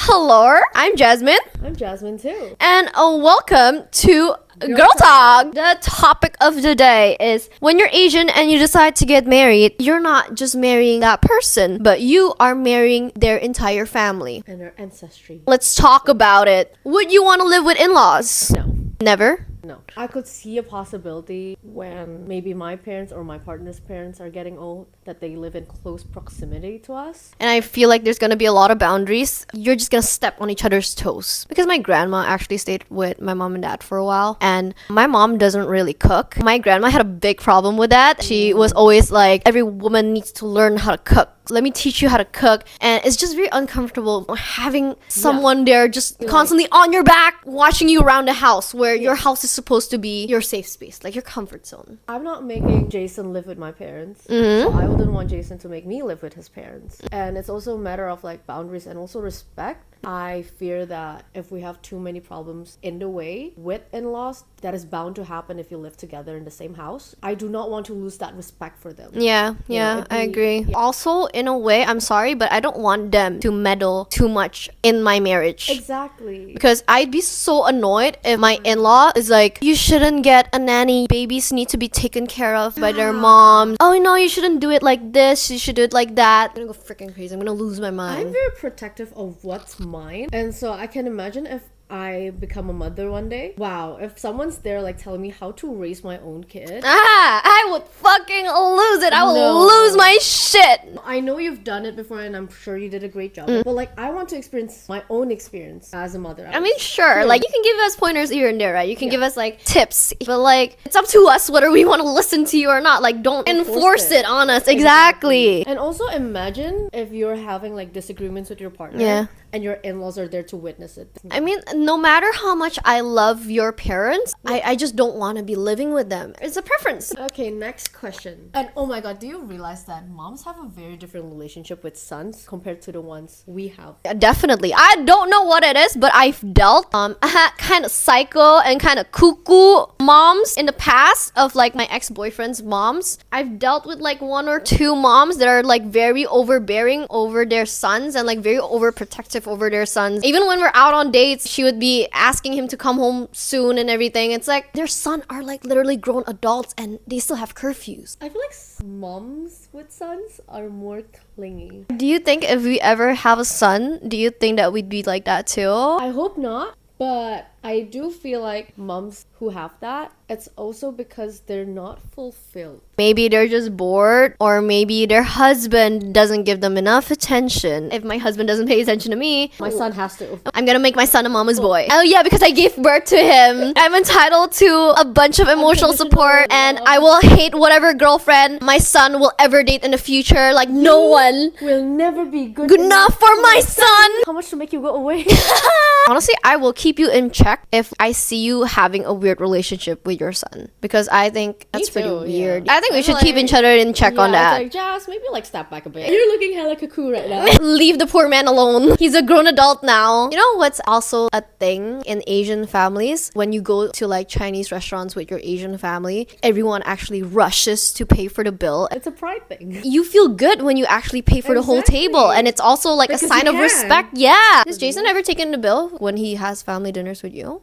Hello, I'm Jasmine. I'm Jasmine too. And welcome to Girl Talk. The topic of the day is when you're Asian and you decide to get married, you're not just marrying that person, but you are marrying their entire family. And our ancestry. Let's talk about it. Would you want to live with in-laws? No. Never? No. I could see a possibility when maybe my parents or my partner's parents are getting old that they live in close proximity to us. And I feel like there's gonna be a lot of boundaries. You're just gonna step on each other's toes. Because my grandma actually stayed with my mom and dad for a while, and my mom doesn't really cook. My grandma had a big problem with that. She was always like, every woman needs to learn how to cook. Let me teach you how to cook. And it's just very uncomfortable having someone there just constantly on your back watching you around the house, where your house is supposed to be your safe space, like your comfort zone. I'm not making Jason live with my parents, so I wouldn't want Jason to make me live with his parents. And it's also a matter of like boundaries and also respect. I fear that if we have too many problems in the way with in-laws, that is bound to happen if you live together in the same house. I do not want to lose that respect for them. I agree. Also, in a way, I'm sorry, but I don't want them to meddle too much in my marriage. Exactly. Because I'd be so annoyed if my in-law is like, you shouldn't get a nanny. Babies need to be taken care of by their moms. Oh no, you shouldn't do it like this. You should do it like that. I'm gonna go freaking crazy. I'm gonna lose my mind. I'm very protective of what's mine, and so I can imagine if I become a mother one day. Wow, if someone's there like telling me how to raise my own kid. I would fucking lose it. I will lose my shit. I know you've done it before and I'm sure you did a great job. But like I want to experience my own experience as a mother. I mean, sure. Like you can give us pointers here and there, right? You can give us like tips. But like it's up to us whether we want to listen to you or not. Like don't enforce it on us. Exactly. And also imagine if you're having like disagreements with your partner and your in-laws are there to witness it. I mean, no matter how much I love your parents, I just don't want to be living with them. It's a preference. Okay, next question. And oh my god, do you realize that moms have a very different relationship with sons compared to the ones we have? Definitely. I don't know what it is, but I've dealt kind of psycho and kind of cuckoo moms in the past of like my ex-boyfriend's moms. I've dealt with like one or two moms that are like very overbearing over their sons and like very overprotective over their sons. Even when we're out on dates, she would be asking him to come home soon and everything. It's like their son are like literally grown adults and they still have curfews. I feel like moms with sons are more clingy. Do you think if we ever have a son, do you think that we'd be like that too? I hope not, but I do feel like moms who have that, it's also because they're not fulfilled. Maybe they're just bored, or maybe their husband doesn't give them enough attention. If my husband doesn't pay attention to me, my son has to. I'm gonna make my son a mama's boy. Oh yeah, because I gave birth to him. I'm entitled to a bunch of emotional support, and I will hate whatever girlfriend my son will ever date in the future. Like no one will never be good enough for my son. How much to make you go away? Honestly, I will keep you in check if I see you having a weird relationship with your son, because I think that's pretty weird. I think we should keep each other in check on that. It's like, Jazz, maybe like step back a bit. You're looking hella cuckoo right now. Leave the poor man alone. He's a grown adult now. You know what's also a thing in Asian families? When you go to like Chinese restaurants with your Asian family, everyone actually rushes to pay for the bill. It's a pride thing. You feel good when you actually pay for the whole table, and it's also like a sign of respect. Yeah. Has Jason ever taken the bill when he has family dinners with you?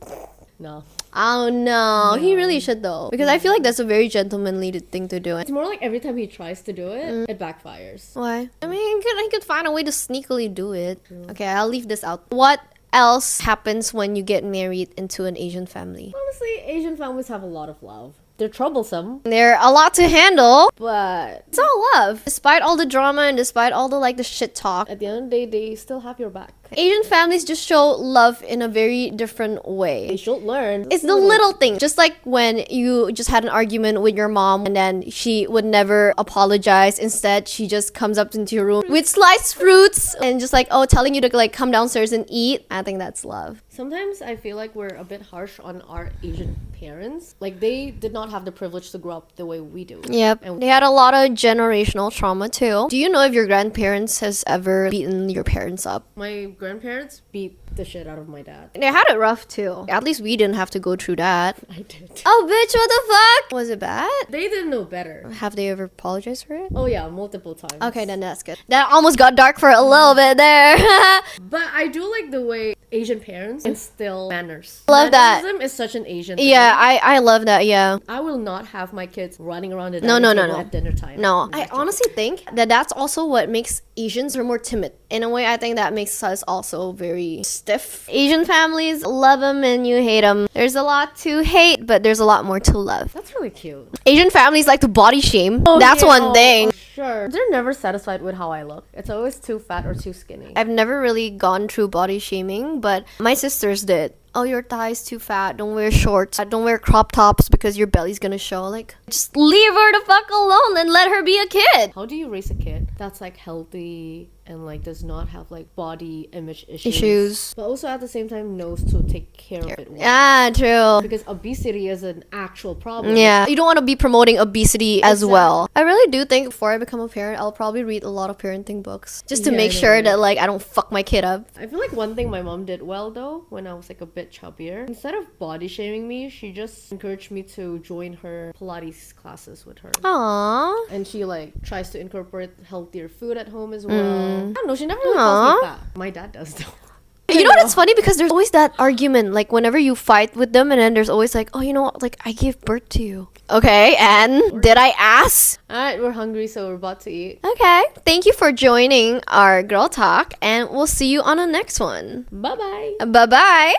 No. Oh no, he really should though, because I feel like that's a very gentlemanly thing to do. It's more like every time he tries to do it, it backfires. Why? I mean, he could find a way to sneakily do it. Okay, I'll leave this out. What else happens when you get married into an Asian family? Honestly, Asian families have a lot of love. They're troublesome. They're a lot to handle, but it's all love. Despite all the drama and despite all the like the shit talk, at the end of the day, they still have your back. Asian families just show love in a very different way. They should learn. It's the little things. Just like when you just had an argument with your mom and then she would never apologize. Instead, she just comes up into your room with sliced fruits and just like, oh, telling you to like come downstairs and eat. I think that's love. Sometimes I feel like we're a bit harsh on our Asian parents. Like, they did not have the privilege to grow up the way we do. Yep. And They had a lot of generational trauma too. Do you know if your grandparents has ever beaten your parents up? my grandparents beat the shit out of my dad. They had it rough too. At least we didn't have to go through that. I did. Oh, bitch, what the fuck? Was it bad? They didn't know better. Have they ever apologized for it? Oh yeah, multiple times. Okay, then that's good. That almost got dark for a little bit there. But I do like the way Asian parents instill manners. Love that. Mannerism is such an Asian thing. Yeah, I love that, yeah. I will not have my kids running around the No, dining no, table no. at dinner time. No, I honestly think that that's also what makes Asians are more timid. In a way, I think that makes us also very stiff. Asian families love them and you hate them. There's a lot to hate, but there's a lot more to love. That's really cute. Asian families like to body shame. Oh, That's yeah, one thing. Sure. They're never satisfied with how I look. It's always too fat or too skinny. I've never really gone through body shaming, but my sisters did. Oh, your thigh's too fat. Don't wear shorts. Don't wear crop tops because your belly's gonna show. Like, just leave her the fuck alone and let her be a kid. How do you raise a kid that's like healthy and like does not have like body image Issues. but also at the same time knows to take care of it well? Yeah, true. Because obesity is an actual problem. Yeah, you don't want to be promoting obesity as Exactly. well. I really do think before I become a parent, I'll probably read a lot of parenting books just to Yeah, make I know, sure right? that like I don't fuck my kid up. I feel like one thing my mom did well though, when I was like a bit chubbier, instead of body shaming me, she just encouraged me to join her Pilates classes with her. Aww. And she like tries to incorporate healthier food at home as well. I don't know, she never really calls Aw. me fat. My dad does though. You know what? It's funny because there's always that argument, like whenever you fight with them, and then there's always like, oh, you know what? Like I gave birth to you. Okay, and did I ask? Alright, we're hungry, so we're about to eat. Okay. Thank you for joining our girl talk, and we'll see you on the next one. Bye bye. Bye bye.